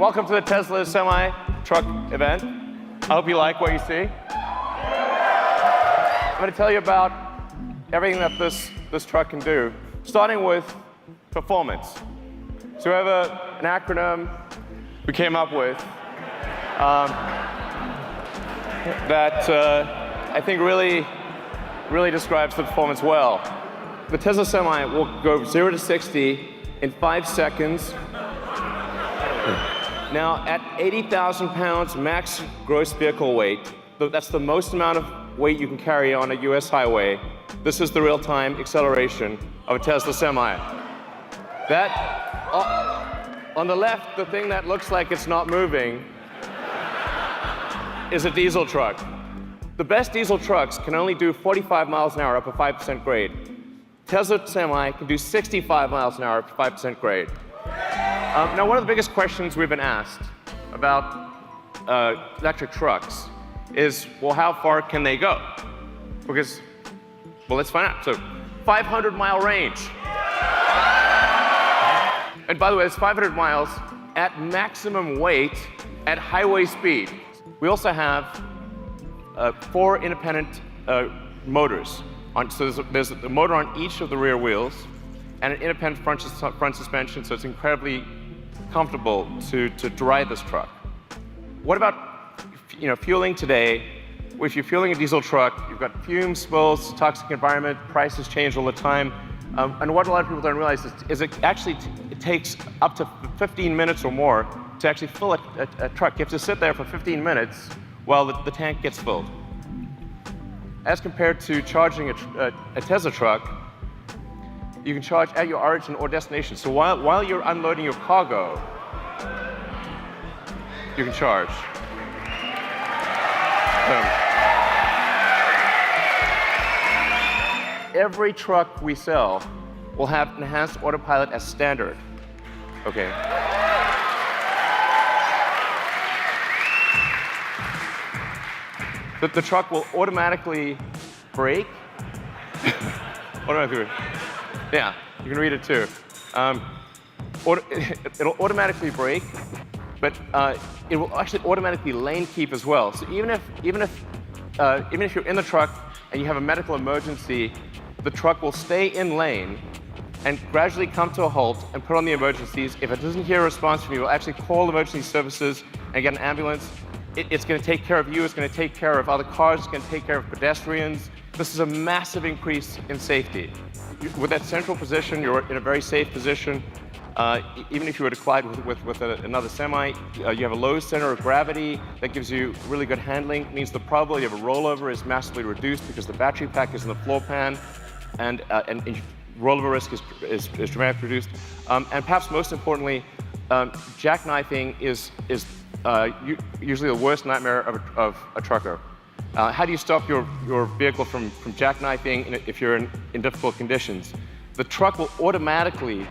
welcome to the Tesla Semi Truck event. I hope you like what you see. I'm going to tell you about everything that this truck can do, starting with performance. So we have an acronym we came up with that I think really describes the performance well. The Tesla Semi will go 0 to 60 in 5 seconds. Now, at 80,000 pounds max gross vehicle weight, that's the most amount of weight you can carry on a US highway. This is the real-time acceleration of a Tesla Semi. That, on the left, the thing that looks like it's not moving is a diesel truck. The best diesel trucks can only do 45 miles an hour up a 5% grade. Tesla Semi can do 65 miles an hour up a 5% grade. Now, one of the biggest questions we've been asked about electric trucks is, well, how far can they go? Because, well, let's find out. So, 500-mile range. And by the way, it's 500 miles at maximum weight at highway speed. We also have 4 independent motors. So there's a motor on each of the rear wheels and an independent front suspension, so it's incredibly comfortable to drive this truck. What about fueling today? If you're fueling a diesel truck, you've got fumes, spills, toxic environment, prices change all the time. And what a lot of people don't realize is it takes up to 15 minutes or more to actually fill a truck. You have to sit there for 15 minutes while the tank gets filled. As compared to charging a Tesla truck, you can charge at your origin or destination. So while you're unloading your cargo, you can charge. Every truck we sell will have enhanced autopilot as standard. Okay. The truck will automatically brake. Yeah, you can read it too. It'll automatically brake, but it will actually automatically lane keep as well. So even if you're in the truck and you have a medical emergency, the truck will stay in lane and gradually come to a halt and put on the emergencies. If it doesn't hear a response from you, it will actually call emergency services and get an ambulance. It's going to take care of you. It's going to take care of other cars. It's going to take care of pedestrians. This is a massive increase in safety. With that central position, you're in a very safe position. Even if you were to collide with another Semi, you have a low center of gravity that gives you really good handling. It means the probability of a rollover is massively reduced because the battery pack is in the floor pan, and rollover risk is dramatically reduced. And perhaps most importantly, jackknifing is usually the worst nightmare of a trucker. How do you stop your vehicle from jackknifing if you're in difficult conditions? The truck will automatically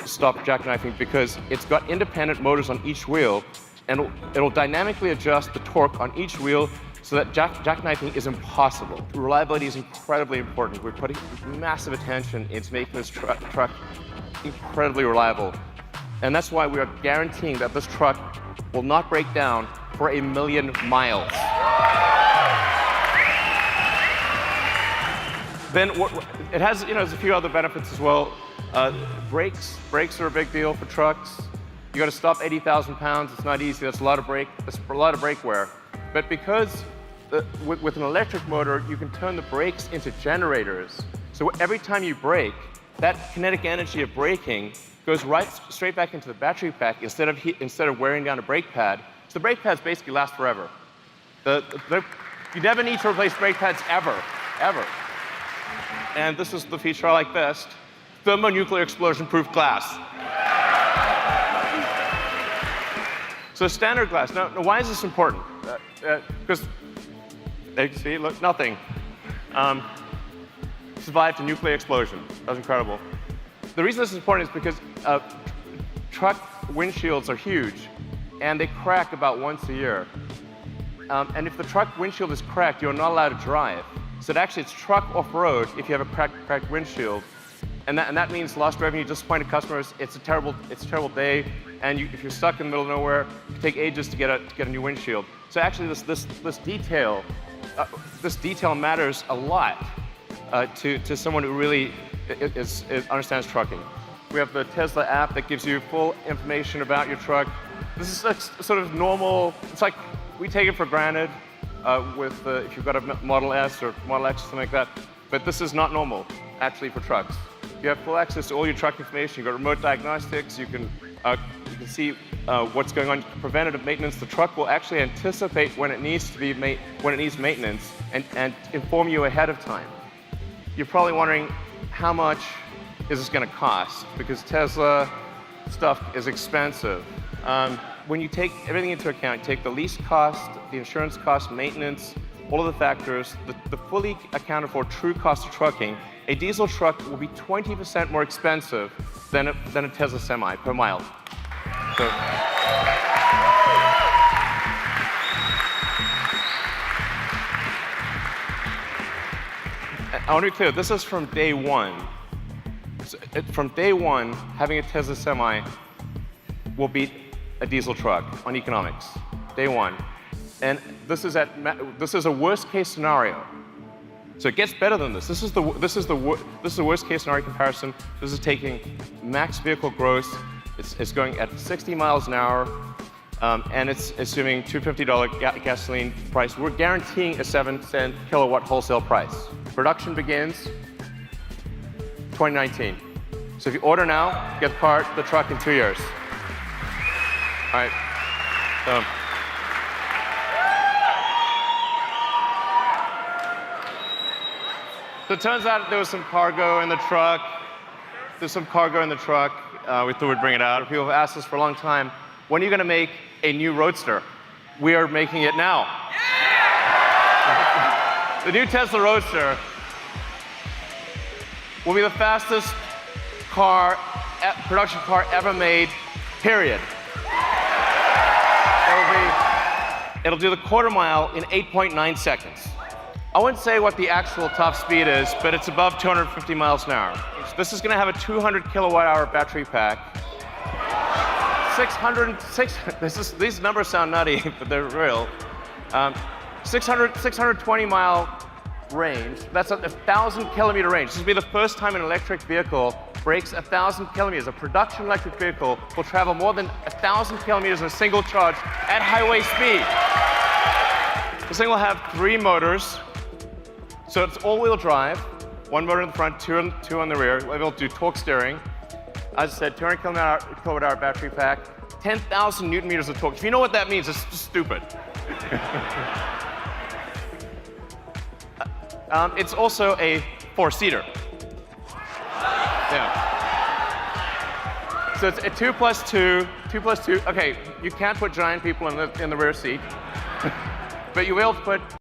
stop jackknifing because it's got independent motors on each wheel, and it'll dynamically adjust the torque on each wheel so that jackknifing is impossible. Reliability is incredibly important. We're putting massive attention into making this truck incredibly reliable. And that's why we are guaranteeing that this truck will not break down for 1,000,000 miles. Then it has, there's a few other benefits as well. Brakes are a big deal for trucks. You got to stop 80,000 pounds. It's not easy. That's a lot of brake wear. But because with an electric motor, you can turn the brakes into generators. So every time you brake, that kinetic energy of braking goes straight back into the battery pack instead of wearing down a brake pad. So the brake pads basically last forever. You never need to replace brake pads ever. And this is the feature I like best: thermonuclear explosion-proof glass. So standard glass. Now, why is this important? Because see, look, nothing. Survived a nuclear explosion. That was incredible. The reason this is important is because truck windshields are huge, and they crack about once a year. And if the truck windshield is cracked, you're not allowed to drive. So actually, it's truck off-road if you have a cracked windshield. And that means lost revenue, disappointed customers. It's a terrible day. And if you're stuck in the middle of nowhere, it can take ages to get a new windshield. So actually, this detail matters a lot to someone who really understands trucking. We have the Tesla app that gives you full information about your truck. This is sort of normal. It's like we take it for granted if you've got a Model S or Model X or something like that. But this is not normal, actually, for trucks. You have full access to all your truck information. You've got remote diagnostics. You can see what's going on. Preventative maintenance. The truck will actually anticipate when it needs maintenance and inform you ahead of time. You're probably wondering, how much is this going to cost? Because Tesla stuff is expensive. When you take everything into account, you take the lease cost, the insurance cost, maintenance, all of the factors, the fully accounted for true cost of trucking, a diesel truck will be 20% more expensive than a Tesla Semi per mile. So, I want to be clear, this is from day one. So from day one, having a Tesla Semi will beat a diesel truck on economics. Day one. And this is a worst case scenario. So it gets better than this. This is the worst case scenario comparison. This is taking max vehicle gross. It's going at 60 miles an hour, and it's assuming $250 gasoline price. We're guaranteeing a 7-cent kilowatt wholesale price. Production begins 2019. So if you order now, get the truck in 2 years. All right. So it turns out there was some cargo in the truck. There's some cargo in the truck. We thought we'd bring it out. People have asked us for a long time, when are you going to make a new Roadster? We are making it now. Yeah! The new Tesla Roadster will be the fastest production car ever made, period. It'll do the quarter mile in 8.9 seconds. I wouldn't say what the actual top speed is, but it's above 250 miles an hour. This is going to have a 200 kilowatt hour battery pack. These numbers sound nutty, but they're real. 620 mile range. That's a 1,000 kilometer range. This will be the first time an electric vehicle breaks 1,000 kilometers. A production electric vehicle will travel more than 1,000 kilometers in a single charge at highway speed. This thing will have 3 motors. So it's all-wheel drive, 1 motor in the front, 2 on the rear. We'll be able to do torque steering. As I said, 200 kilowatt hour battery pack, 10,000 newton meters of torque. If you know what that means, it's just stupid. It's also a 4-seater. Yeah. So it's a 2 plus 2. Okay, you can't put giant people in the rear seat, but you'll be able to put